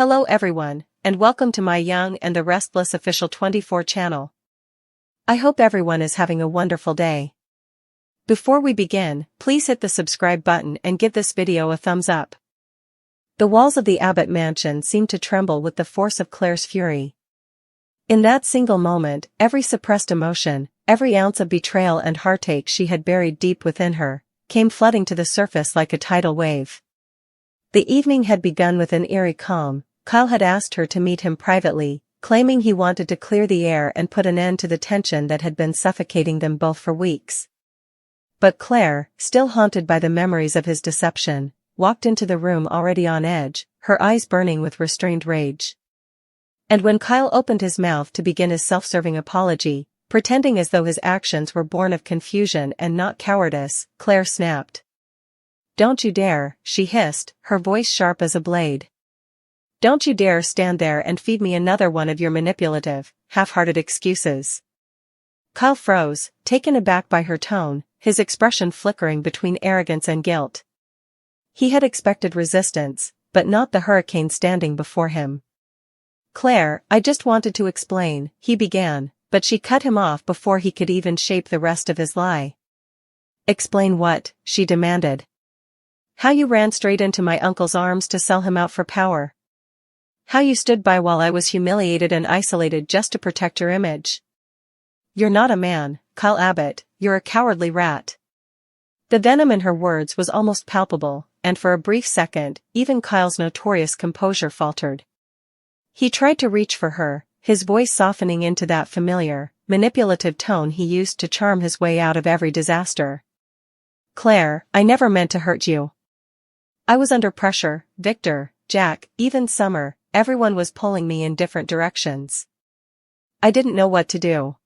Hello everyone, and welcome to my Young and the Restless Official 24 channel. I hope everyone is having a wonderful day. Before we begin, please hit the subscribe button and give this video a thumbs up. The walls of the Abbott mansion seemed to tremble with the force of Claire's fury. In that single moment, every suppressed emotion, every ounce of betrayal and heartache she had buried deep within her, came flooding to the surface like a tidal wave. The evening had begun with an eerie calm. Kyle had asked her to meet him privately, claiming he wanted to clear the air and put an end to the tension that had been suffocating them both for weeks. But Claire, still haunted by the memories of his deception, walked into the room already on edge, her eyes burning with restrained rage. And when Kyle opened his mouth to begin his self-serving apology, pretending as though his actions were born of confusion and not cowardice, Claire snapped. "Don't you dare," she hissed, her voice sharp as a blade. "Don't you dare stand there and feed me another one of your manipulative, half-hearted excuses." Kyle froze, taken aback by her tone, his expression flickering between arrogance and guilt. He had expected resistance, but not the hurricane standing before him. "Claire, I just wanted to explain," he began, but she cut him off before he could even shape the rest of his lie. "Explain what?" she demanded. "How you ran straight into my uncle's arms to sell him out for power. How you stood by while I was humiliated and isolated just to protect your image. You're not a man, Kyle Abbott, you're a cowardly rat." The venom in her words was almost palpable, and for a brief second, even Kyle's notorious composure faltered. He tried to reach for her, his voice softening into that familiar, manipulative tone he used to charm his way out of every disaster. "Claire, I never meant to hurt you. I was under pressure, Victor, Jack, even Summer, everyone was pulling me in different directions. I didn't know what to do."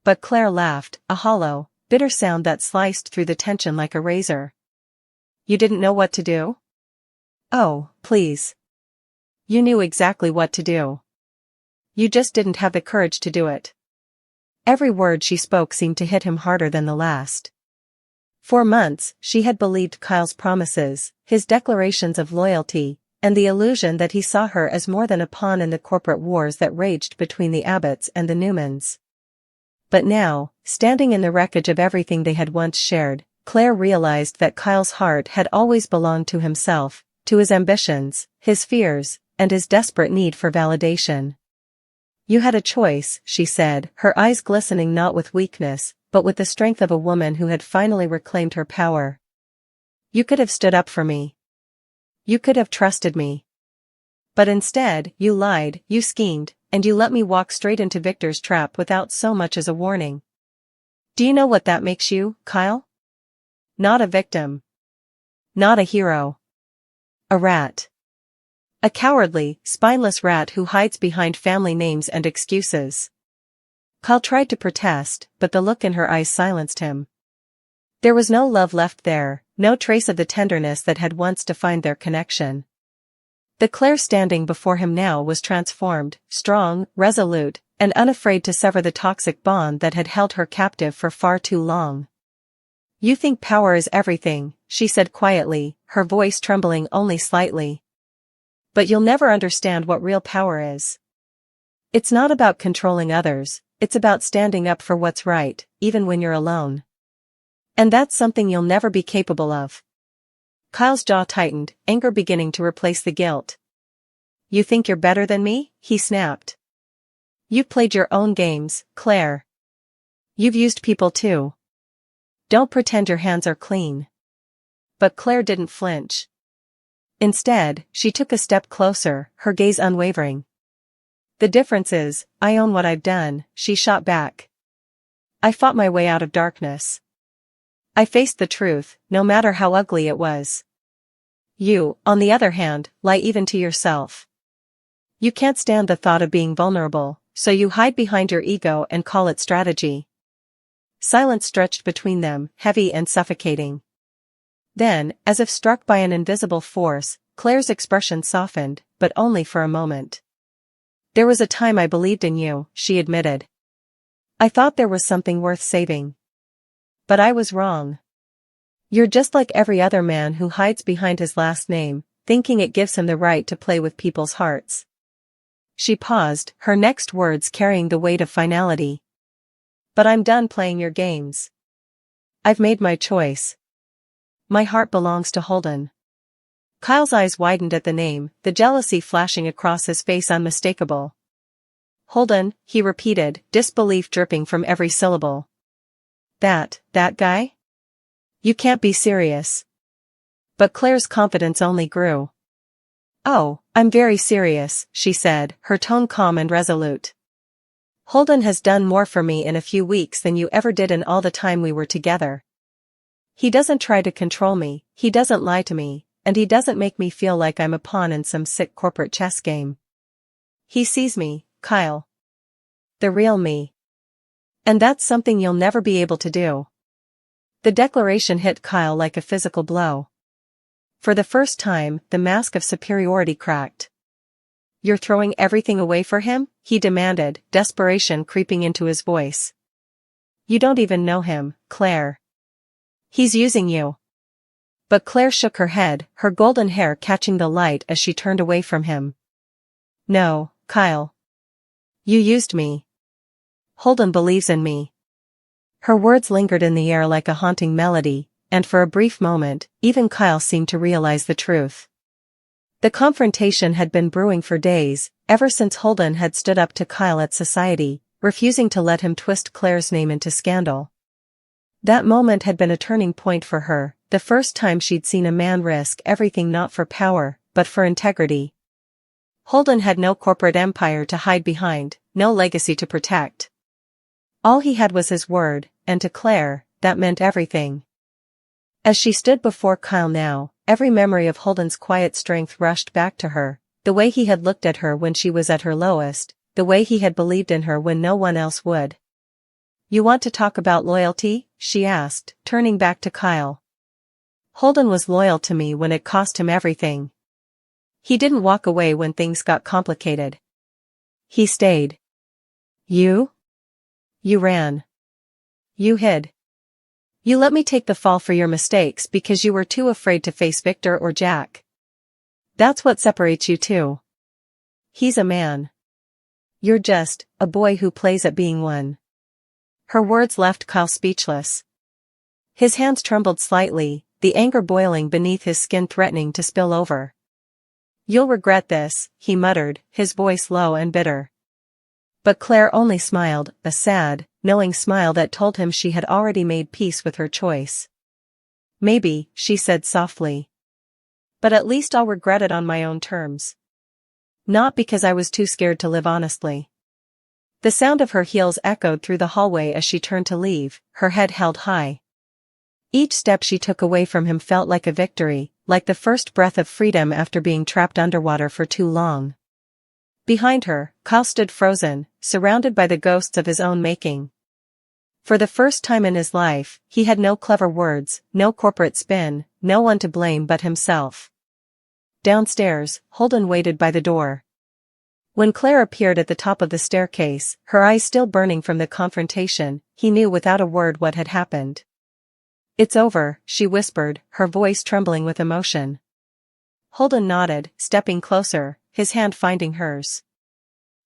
But Claire laughed, a hollow, bitter sound that sliced through the tension like a razor. "You didn't know what to do? Oh, please. You knew exactly what to do. You just didn't have the courage to do it." Every word she spoke seemed to hit him harder than the last. For months, she had believed Kyle's promises, his declarations of loyalty, and the illusion that he saw her as more than a pawn in the corporate wars that raged between the Abbotts and the Newmans. But now, standing in the wreckage of everything they had once shared, Claire realized that Kyle's heart had always belonged to himself, to his ambitions, his fears, and his desperate need for validation. "You had a choice," she said, her eyes glistening not with weakness, but with the strength of a woman who had finally reclaimed her power. "You could have stood up for me. You could have trusted me. But instead, you lied, you schemed, and you let me walk straight into Victor's trap without so much as a warning. Do you know what that makes you, Kyle? Not a victim. Not a hero. A rat. A cowardly, spineless rat who hides behind family names and excuses." Kyle tried to protest, but the look in her eyes silenced him. There was no love left there, no trace of the tenderness that had once defined their connection. The Claire standing before him now was transformed, strong, resolute, and unafraid to sever the toxic bond that had held her captive for far too long. "You think power is everything," she said quietly, her voice trembling only slightly. "But you'll never understand what real power is. It's not about controlling others, it's about standing up for what's right, even when you're alone. And that's something you'll never be capable of." Kyle's jaw tightened, anger beginning to replace the guilt. "You think you're better than me?" he snapped. "You've played your own games, Claire. You've used people too. Don't pretend your hands are clean." But Claire didn't flinch. Instead, she took a step closer, her gaze unwavering. "The difference is, I own what I've done," she shot back. "I fought my way out of darkness. I faced the truth, no matter how ugly it was. You, on the other hand, lie even to yourself. You can't stand the thought of being vulnerable, so you hide behind your ego and call it strategy." Silence stretched between them, heavy and suffocating. Then, as if struck by an invisible force, Claire's expression softened, but only for a moment. "There was a time I believed in you," she admitted. "I thought there was something worth saving. But I was wrong. You're just like every other man who hides behind his last name, thinking it gives him the right to play with people's hearts. She paused, her next words carrying the weight of finality. But I'm done playing your games. I've made my choice. My heart belongs to Holden. Kyle's eyes widened at the name, the jealousy flashing across his face unmistakable. Holden, he repeated, disbelief dripping from every syllable. That guy? You can't be serious. But Claire's confidence only grew. Oh, I'm very serious, she said, her tone calm and resolute. Holden has done more for me in a few weeks than you ever did in all the time we were together. He doesn't try to control me, he doesn't lie to me, and he doesn't make me feel like I'm a pawn in some sick corporate chess game. He sees me, Kyle. The real me. And that's something you'll never be able to do. The declaration hit Kyle like a physical blow. For the first time, the mask of superiority cracked. You're throwing everything away for him? He demanded, desperation creeping into his voice. You don't even know him, Claire. He's using you. But Claire shook her head, her golden hair catching the light as she turned away from him. No, Kyle. You used me. Holden believes in me. Her words lingered in the air like a haunting melody, and for a brief moment, even Kyle seemed to realize the truth. The confrontation had been brewing for days, ever since Holden had stood up to Kyle at society, refusing to let him twist Claire's name into scandal. That moment had been a turning point for her, the first time she'd seen a man risk everything not for power, but for integrity. Holden had no corporate empire to hide behind, no legacy to protect. All he had was his word, and to Claire, that meant everything. As she stood before Kyle now, every memory of Holden's quiet strength rushed back to her, the way he had looked at her when she was at her lowest, the way he had believed in her when no one else would. You want to talk about loyalty? She asked, turning back to Kyle. Holden was loyal to me when it cost him everything. He didn't walk away when things got complicated. He stayed. You? You ran. You hid. You let me take the fall for your mistakes because you were too afraid to face Victor or Jack. That's what separates you two. He's a man. You're just a boy who plays at being one. Her words left Kyle speechless. His hands trembled slightly, the anger boiling beneath his skin threatening to spill over. You'll regret this, he muttered, his voice low and bitter. But Claire only smiled, a sad, knowing smile that told him she had already made peace with her choice. Maybe, she said softly. But at least I'll regret it on my own terms. Not because I was too scared to live honestly. The sound of her heels echoed through the hallway as she turned to leave, her head held high. Each step she took away from him felt like a victory, like the first breath of freedom after being trapped underwater for too long. Behind her, Kyle stood frozen, surrounded by the ghosts of his own making. For the first time in his life, he had no clever words, no corporate spin, no one to blame but himself. Downstairs, Holden waited by the door. When Claire appeared at the top of the staircase, her eyes still burning from the confrontation, he knew without a word what had happened. It's over, she whispered, her voice trembling with emotion. Holden nodded, stepping closer, his hand finding hers.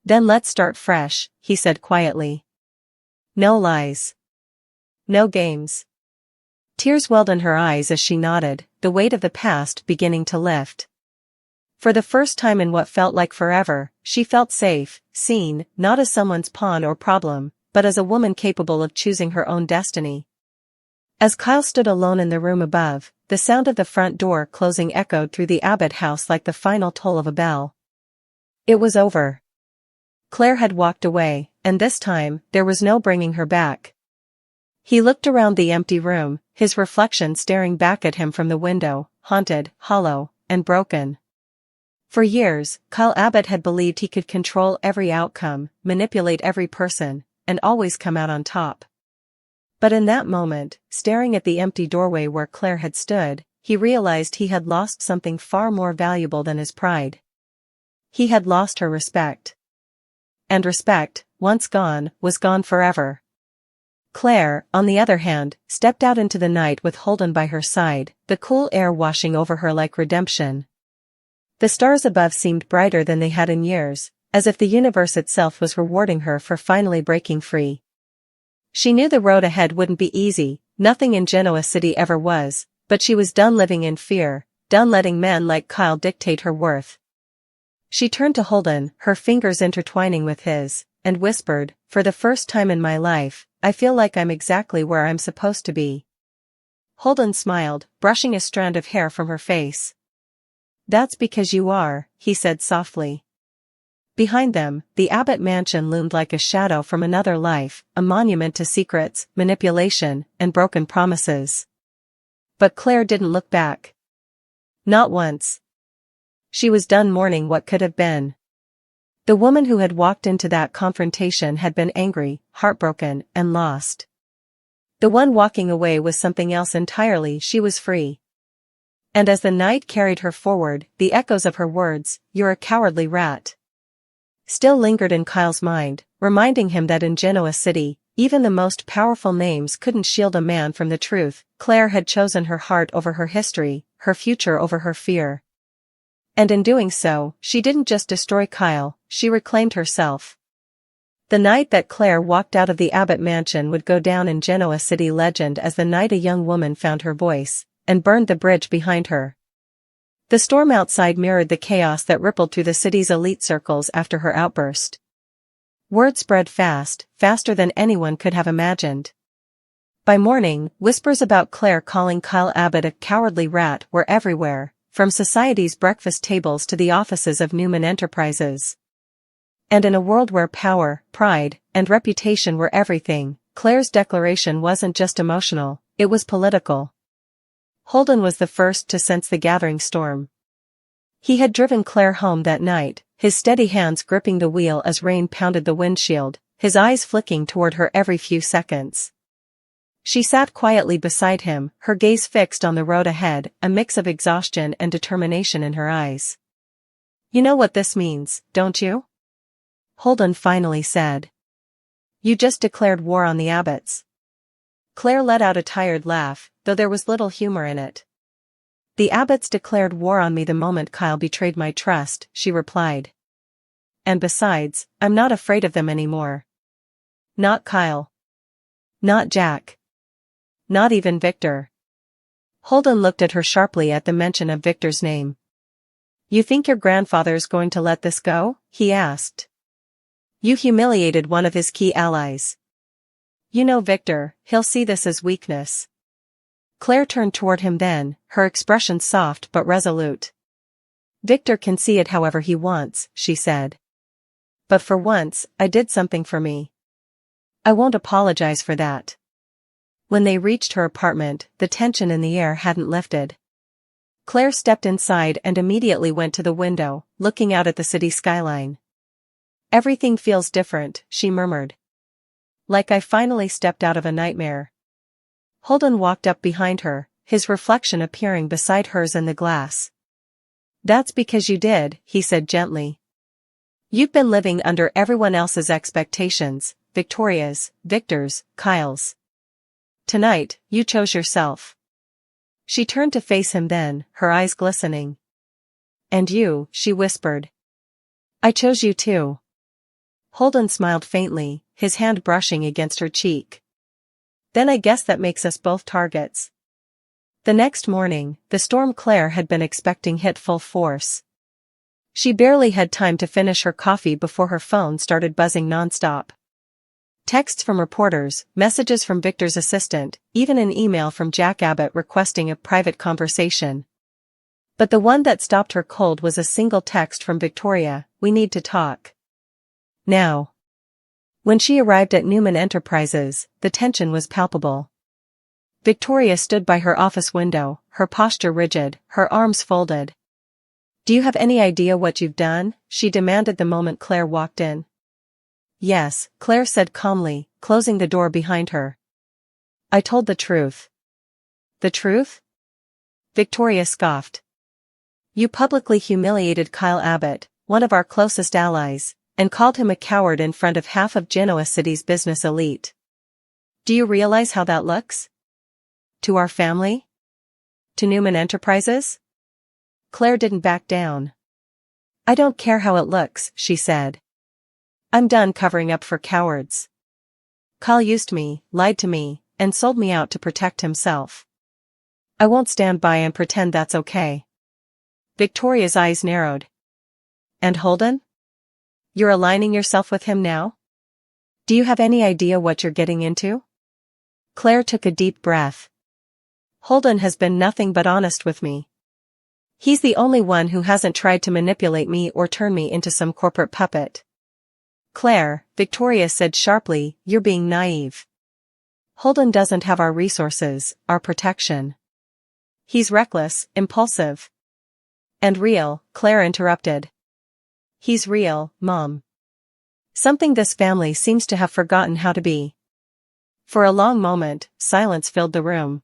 Then let's start fresh, he said quietly. No lies. No games. Tears welled in her eyes as she nodded, the weight of the past beginning to lift. For the first time in what felt like forever, she felt safe, seen, not as someone's pawn or problem, but as a woman capable of choosing her own destiny. As Kyle stood alone in the room above, the sound of the front door closing echoed through the Abbott house like the final toll of a bell. It was over. Claire had walked away, and this time, there was no bringing her back. He looked around the empty room, his reflection staring back at him from the window, haunted, hollow, and broken. For years, Kyle Abbott had believed he could control every outcome, manipulate every person, and always come out on top. But in that moment, staring at the empty doorway where Claire had stood, he realized he had lost something far more valuable than his pride. He had lost her respect. And respect, once gone, was gone forever. Claire, on the other hand, stepped out into the night with Holden by her side, the cool air washing over her like redemption. The stars above seemed brighter than they had in years, as if the universe itself was rewarding her for finally breaking free. She knew the road ahead wouldn't be easy, nothing in Genoa City ever was, but she was done living in fear, done letting men like Kyle dictate her worth. She turned to Holden, her fingers intertwining with his, and whispered, "For the first time in my life, I feel like I'm exactly where I'm supposed to be." Holden smiled, brushing a strand of hair from her face. "That's because you are," he said softly. Behind them, the Abbott mansion loomed like a shadow from another life, a monument to secrets, manipulation, and broken promises. But Claire didn't look back. Not once. She was done mourning what could have been. The woman who had walked into that confrontation had been angry, heartbroken, and lost. The one walking away was something else entirely. She was free. And as the night carried her forward, the echoes of her words, "You're a cowardly rat," still lingered in Kyle's mind, reminding him that in Genoa City, even the most powerful names couldn't shield a man from the truth. Claire had chosen her heart over her history, her future over her fear. And in doing so, she didn't just destroy Kyle, she reclaimed herself. The night that Claire walked out of the Abbott mansion would go down in Genoa City legend as the night a young woman found her voice, and burned the bridge behind her. The storm outside mirrored the chaos that rippled through the city's elite circles after her outburst. Word spread fast, faster than anyone could have imagined. By morning, whispers about Claire calling Kyle Abbott a cowardly rat were everywhere, from society's breakfast tables to the offices of Newman Enterprises. And in a world where power, pride, and reputation were everything, Claire's declaration wasn't just emotional, it was political. Holden was the first to sense the gathering storm. He had driven Claire home that night, his steady hands gripping the wheel as rain pounded the windshield, his eyes flicking toward her every few seconds. She sat quietly beside him, her gaze fixed on the road ahead, a mix of exhaustion and determination in her eyes. "You know what this means, don't you?" Holden finally said. "You just declared war on the Abbotts." Claire let out a tired laugh, though there was little humor in it. "The Abbotts declared war on me the moment Kyle betrayed my trust," she replied. "And besides, I'm not afraid of them anymore. Not Kyle. Not Jack. Not even Victor." Holden looked at her sharply at the mention of Victor's name. "You think your grandfather's going to let this go?" he asked. "You humiliated one of his key allies. You know Victor, he'll see this as weakness." Claire turned toward him then, her expression soft but resolute. "Victor can see it however he wants," she said. "But for once, I did something for me. I won't apologize for that." When they reached her apartment, the tension in the air hadn't lifted. Claire stepped inside and immediately went to the window, looking out at the city skyline. "Everything feels different," she murmured. "Like I finally stepped out of a nightmare." Holden walked up behind her, his reflection appearing beside hers in the glass. "That's because you did," he said gently. "You've been living under everyone else's expectations, Victoria's, Victor's, Kyle's. Tonight, you chose yourself." She turned to face him then, her eyes glistening. "And you," she whispered. "I chose you too." Holden smiled faintly, his hand brushing against her cheek. "Then I guess that makes us both targets." The next morning, the storm Claire had been expecting hit full force. She barely had time to finish her coffee before her phone started buzzing nonstop. Texts from reporters, messages from Victor's assistant, even an email from Jack Abbott requesting a private conversation. But the one that stopped her cold was a single text from Victoria, "We need to talk. Now." When she arrived at Newman Enterprises, the tension was palpable. Victoria stood by her office window, her posture rigid, her arms folded. "Do you have any idea what you've done?" she demanded the moment Claire walked in. "Yes," Claire said calmly, closing the door behind her. "I told the truth." "The truth?" Victoria scoffed. "You publicly humiliated Kyle Abbott, one of our closest allies, and called him a coward in front of half of Genoa City's business elite. Do you realize how that looks? To our family? To Newman Enterprises?" Claire didn't back down. I don't care how it looks, she said. I'm done covering up for cowards. Kyle used me, lied to me, and sold me out to protect himself. I won't stand by and pretend that's okay. Victoria's eyes narrowed. And Holden? You're aligning yourself with him now? Do you have any idea what you're getting into? Claire took a deep breath. Holden has been nothing but honest with me. He's the only one who hasn't tried to manipulate me or turn me into some corporate puppet. Claire, Victoria said sharply, you're being naive. Holden doesn't have our resources, our protection. He's reckless, impulsive. And real, Claire interrupted. He's real, Mom. Something this family seems to have forgotten how to be. For a long moment, silence filled the room.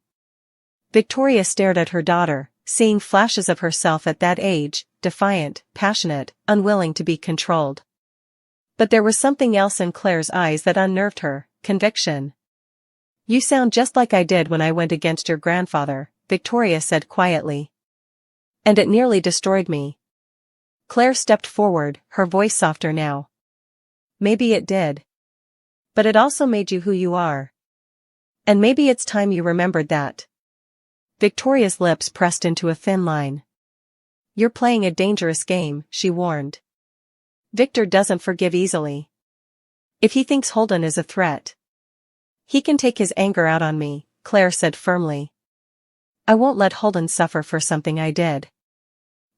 Victoria stared at her daughter, seeing flashes of herself at that age, defiant, passionate, unwilling to be controlled. But there was something else in Claire's eyes that unnerved her, conviction. You sound just like I did when I went against your grandfather, Victoria said quietly. And it nearly destroyed me. Claire stepped forward, her voice softer now. Maybe it did. But it also made you who you are. And maybe it's time you remembered that. Victoria's lips pressed into a thin line. You're playing a dangerous game, she warned. Victor doesn't forgive easily. If he thinks Holden is a threat, he can take his anger out on me, Claire said firmly. I won't let Holden suffer for something I did.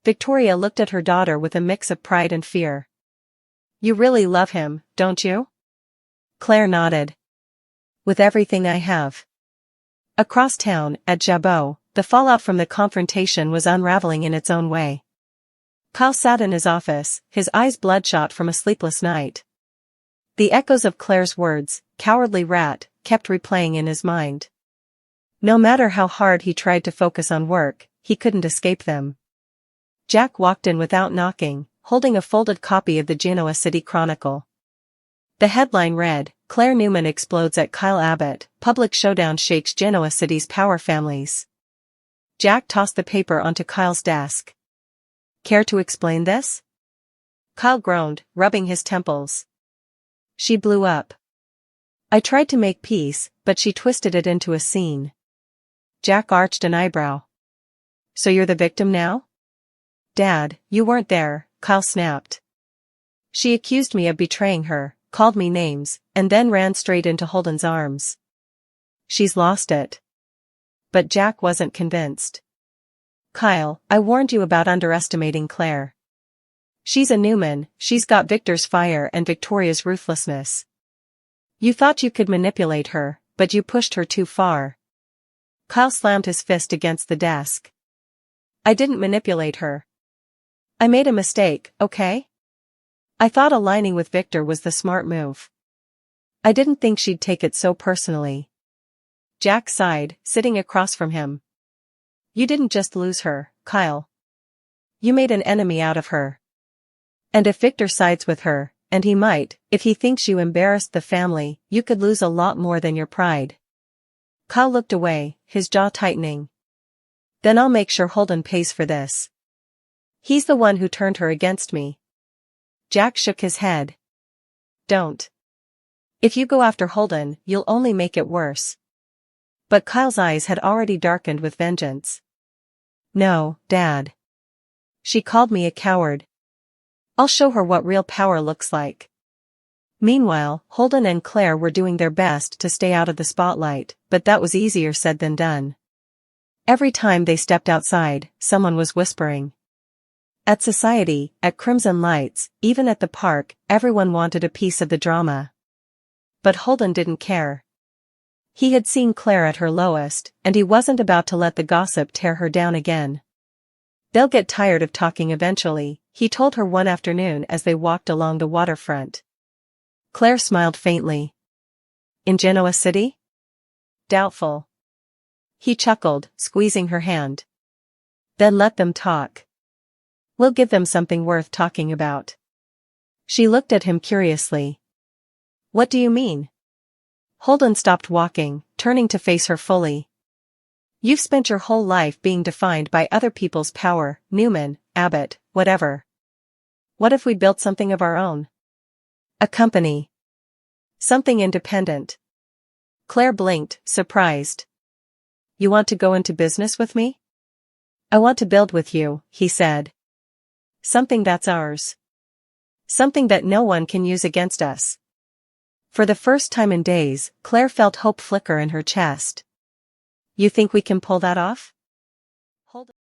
Victoria looked at her daughter with a mix of pride and fear. You really love him, don't you? Claire nodded. With everything I have. Across town, at Jabot, the fallout from the confrontation was unraveling in its own way. Kyle sat in his office, his eyes bloodshot from a sleepless night. The echoes of Claire's words, cowardly rat, kept replaying in his mind. No matter how hard he tried to focus on work, he couldn't escape them. Jack walked in without knocking, holding a folded copy of the Genoa City Chronicle. The headline read, Claire Newman explodes at Kyle Abbott, public showdown shakes Genoa City's power families. Jack tossed the paper onto Kyle's desk. Care to explain this? Kyle groaned, rubbing his temples. She blew up. I tried to make peace, but she twisted it into a scene. Jack arched an eyebrow. So you're the victim now? Dad, you weren't there, Kyle snapped. She accused me of betraying her, called me names, and then ran straight into Holden's arms. She's lost it. But Jack wasn't convinced. Kyle, I warned you about underestimating Claire. She's a Newman, she's got Victor's fire and Victoria's ruthlessness. You thought you could manipulate her, but you pushed her too far. Kyle slammed his fist against the desk. I didn't manipulate her. I made a mistake, okay? I thought aligning with Victor was the smart move. I didn't think she'd take it so personally. Jack sighed, sitting across from him. You didn't just lose her, Kyle. You made an enemy out of her. And if Victor sides with her, and he might, if he thinks you embarrassed the family, you could lose a lot more than your pride. Kyle looked away, his jaw tightening. Then I'll make sure Holden pays for this. He's the one who turned her against me. Jack shook his head. Don't. If you go after Holden, you'll only make it worse. But Kyle's eyes had already darkened with vengeance. No, Dad. She called me a coward. I'll show her what real power looks like. Meanwhile, Holden and Claire were doing their best to stay out of the spotlight, but that was easier said than done. Every time they stepped outside, someone was whispering. At Society, at Crimson Lights, even at the park, everyone wanted a piece of the drama. But Holden didn't care. He had seen Claire at her lowest, and he wasn't about to let the gossip tear her down again. They'll get tired of talking eventually, he told her one afternoon as they walked along the waterfront. Claire smiled faintly. In Genoa City? Doubtful. He chuckled, squeezing her hand. Then let them talk. We'll give them something worth talking about. She looked at him curiously. What do you mean? Holden stopped walking, turning to face her fully. You've spent your whole life being defined by other people's power, Newman, Abbott, whatever. What if we built something of our own? A company. Something independent. Claire blinked, surprised. You want to go into business with me? I want to build with you, he said. Something that's ours. Something that no one can use against us. For the first time in days, Claire felt hope flicker in her chest. You think we can pull that off?